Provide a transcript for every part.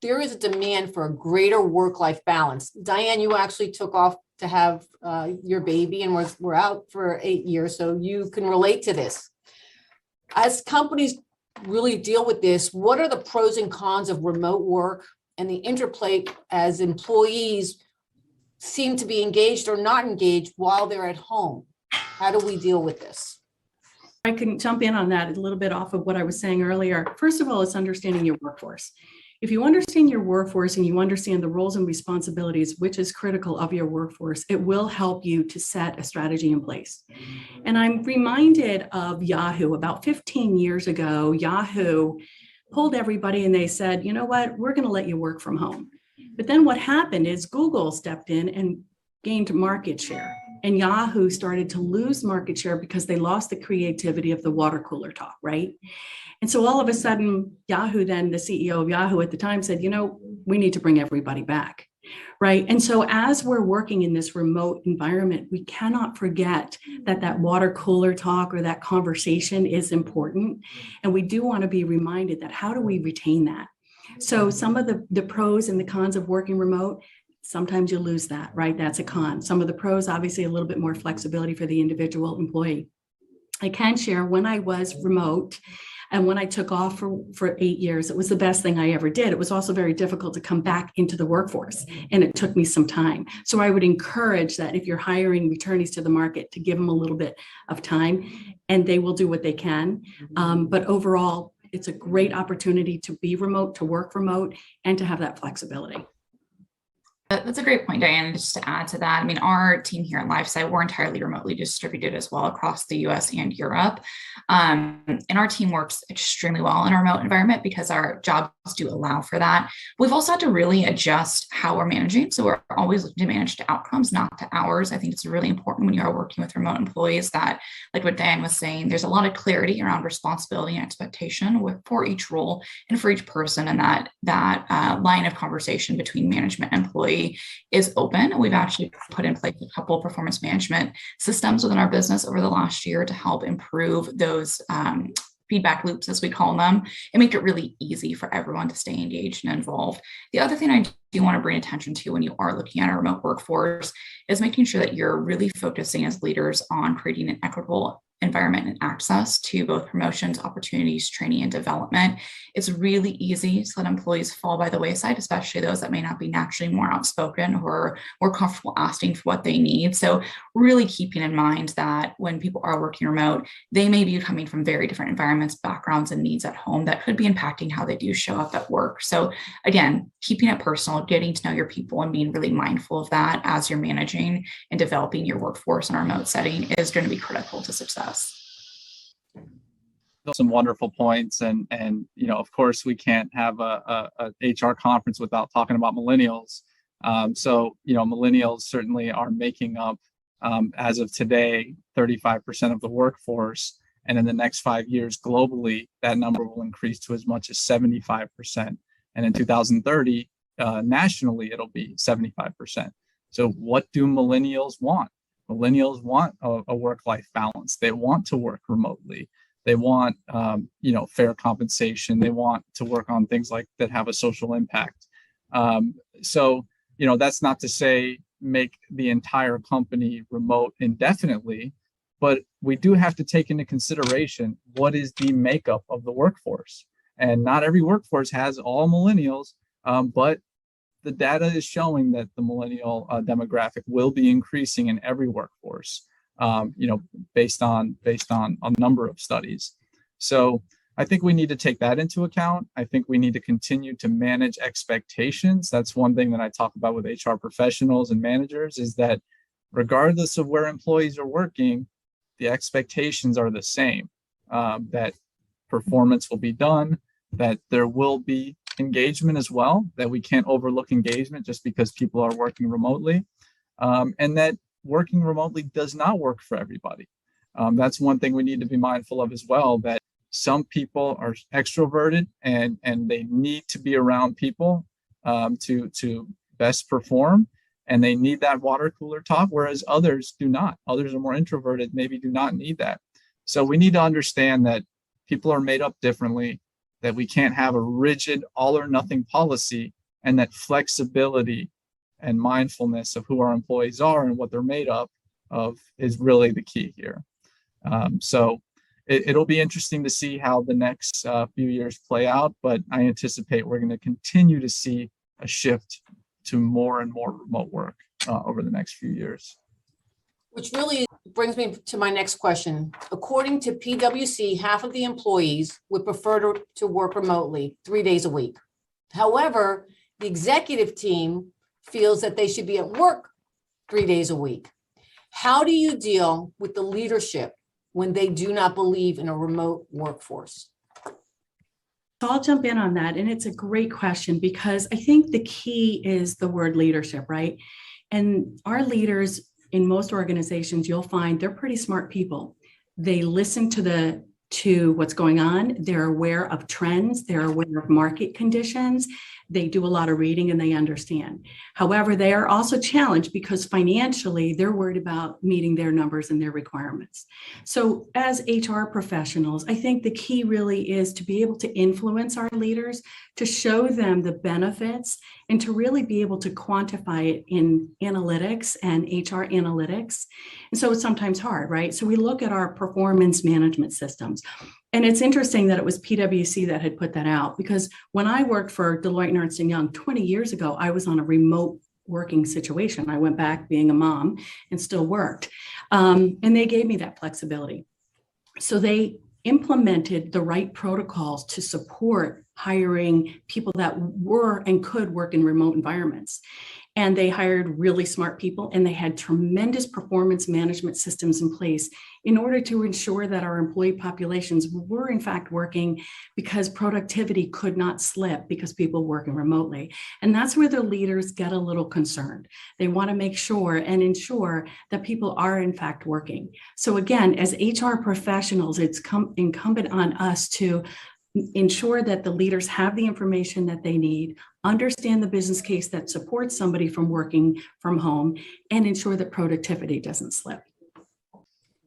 there is a demand for a greater work-life balance. Diane, you actually took off to have your baby and we're out for 8 years, so you can relate to this. As companies really deal with this, what are the pros and cons of remote work and the interplay as employees seem to be engaged or not engaged while they're at home? How do we deal with this? I can jump in on that a little bit off of what I was saying earlier. First of all, it's understanding your workforce. If you understand your workforce and you understand the roles and responsibilities, which is critical of your workforce, it will help you to set a strategy in place. And I'm reminded of Yahoo. About 15 years ago, Yahoo pulled everybody and they said, you know what, we're going to let you work from home. But then what happened is Google stepped in and gained market share. And Yahoo started to lose market share because they lost the creativity of the water cooler talk, right? And so all of a sudden, Yahoo, then the CEO of Yahoo at the time said, you know, we need to bring everybody back, right? And so as we're working in this remote environment, we cannot forget that that water cooler talk or that conversation is important. And we do want to be reminded that how do we retain that? So some of the pros and the cons of working remote, sometimes you lose that, right? That's a con. Some of the pros, obviously a little bit more flexibility for the individual employee. I can share when I was remote and when I took off for 8 years, it was the best thing I ever did. It was also very difficult to come back into the workforce, and it took me some time. So I would encourage that if you're hiring returnees to the market, to give them a little bit of time, and they will do what they can. But overall, it's a great opportunity to be remote, to work remote, and to have that flexibility. That's a great point, Diane. Just to add to that, I mean, our team here at LifeSite, we're entirely remotely distributed as well across the US and Europe. And our team works extremely well in a remote environment because our jobs do allow for that. We've also had to really adjust how we're managing. So we're always looking to manage to outcomes, not to hours. I think it's really important when you are working with remote employees that, like what Diane was saying, there's a lot of clarity around responsibility and expectation for each role and for each person. And that line of conversation between management and employee is open. We've actually put in place a couple of performance management systems within our business over the last year to help improve those feedback loops, as we call them, and make it really easy for everyone to stay engaged and involved. The other thing I do want to bring attention to when you are looking at a remote workforce is making sure that you're really focusing as leaders on creating an equitable environment and access to both promotions, opportunities, training, and development. It's really easy to let employees fall by the wayside, especially those that may not be naturally more outspoken or more comfortable asking for what they need. So really keeping in mind that when people are working remote, they may be coming from very different environments, backgrounds, and needs at home that could be impacting how they do show up at work. So again, keeping it personal, getting to know your people and being really mindful of that as you're managing and developing your workforce in a remote setting is going to be critical to success. Some wonderful points, and you know, of course, we can't have a HR conference without talking about millennials. So you know, millennials certainly are making up, as of today, 35% of the workforce, and in the next 5 years globally, that number will increase to as much as 75%, and in 2030, nationally, it'll be 75%. So, what do millennials want? Millennials want a work-life balance. They want to work remotely. They want, you know, fair compensation. They want to work on things like that have a social impact. So, you know, that's not to say make the entire company remote indefinitely, but we do have to take into consideration what is the makeup of the workforce. And not every workforce has all millennials, but the data is showing that the millennial demographic will be increasing in every workforce, you know, based on a number of studies. So I think we need to take that into account. I think we need to continue to manage expectations. That's one thing that I talk about with HR professionals and managers, is that regardless of where employees are working, the expectations are the same, that performance will be done, that there will be engagement as well, that we can't overlook engagement just because people are working remotely, and that working remotely does not work for everybody. That's one thing we need to be mindful of as well, that some people are extroverted and they need to be around people to best perform, and they need that water cooler talk, whereas others do not. Others are more introverted, maybe do not need that. So we need to understand that people are made up differently. that we can't have a rigid all or nothing policy, and that flexibility and mindfulness of who our employees are and what they're made up of is really the key here. So it'll be interesting to see how the next few years play out, but I anticipate we're going to continue to see a shift to more and more remote work over the next few years. Which really brings me to my next question. According to PwC, half of the employees would prefer to work remotely 3 days a week. However, the executive team feels that they should be at work 3 days a week. How do you deal with the leadership when they do not believe in a remote workforce? So I'll jump in on that. And it's a great question because I think the key is the word leadership, right? And our leaders in most organizations, you'll find they're pretty smart people. They listen to what's going on. They're aware of trends. They're aware of market conditions. They do a lot of reading and they understand. However, they are also challenged because financially they're worried about meeting their numbers and their requirements. So as HR professionals, I think the key really is to be able to influence our leaders, to show them the benefits and to really be able to quantify it in analytics and HR analytics. And so it's sometimes hard, right? So we look at our performance management systems. And it's interesting that it was PwC that had put that out because when I worked for Deloitte and Ernst & Young 20 years ago, I was on a remote working situation. I went back being a mom and still worked. And they gave me that flexibility. So they implemented the right protocols to support hiring people that were and could work in remote environments. And they hired really smart people and they had tremendous performance management systems in place in order to ensure that our employee populations were in fact working because productivity could not slip because people working remotely. And that's where the leaders get a little concerned. They want to make sure and ensure that people are in fact working. So again, as HR professionals, it's incumbent on us to ensure that the leaders have the information that they need, understand the business case that supports somebody from working from home, and ensure that productivity doesn't slip.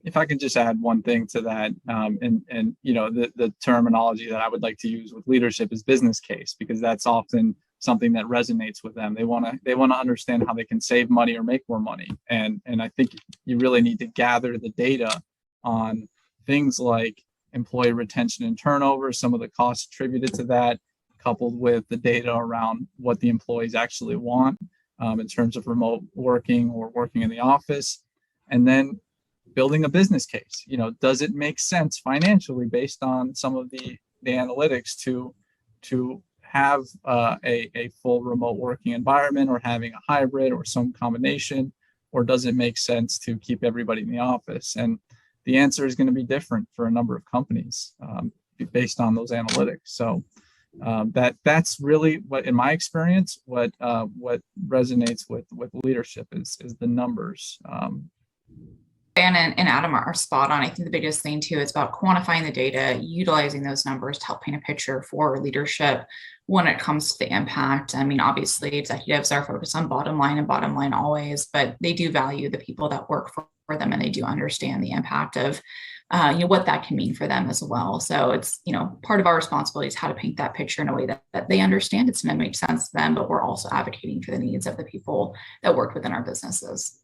If I can just add one thing to that, and you know, the terminology that I would like to use with leadership is business case, because that's often something that resonates with them. They want to understand how they can save money or make more money, and I think you really need to gather the data on things like employee retention and turnover, some of the costs attributed to that, coupled with the data around what the employees actually want in terms of remote working or working in the office, and then building a business case. You know, does it make sense financially based on some of the analytics to have a full remote working environment or having a hybrid or some combination, or does it make sense to keep everybody in the office? And the answer is going to be different for a number of companies based on those analytics. So that's really what, in my experience, what resonates with leadership is the numbers. Dan and Adam are spot on. I think the biggest thing too is about quantifying the data, utilizing those numbers to help paint a picture for leadership when it comes to the impact. I mean, obviously executives are focused on bottom line always, but they do value the people that work for them, and they do understand the impact of what that can mean for them as well. So it's, part of our responsibility is how to paint that picture in a way that they understand it's going to make sense to them, but we're also advocating for the needs of the people that work within our businesses.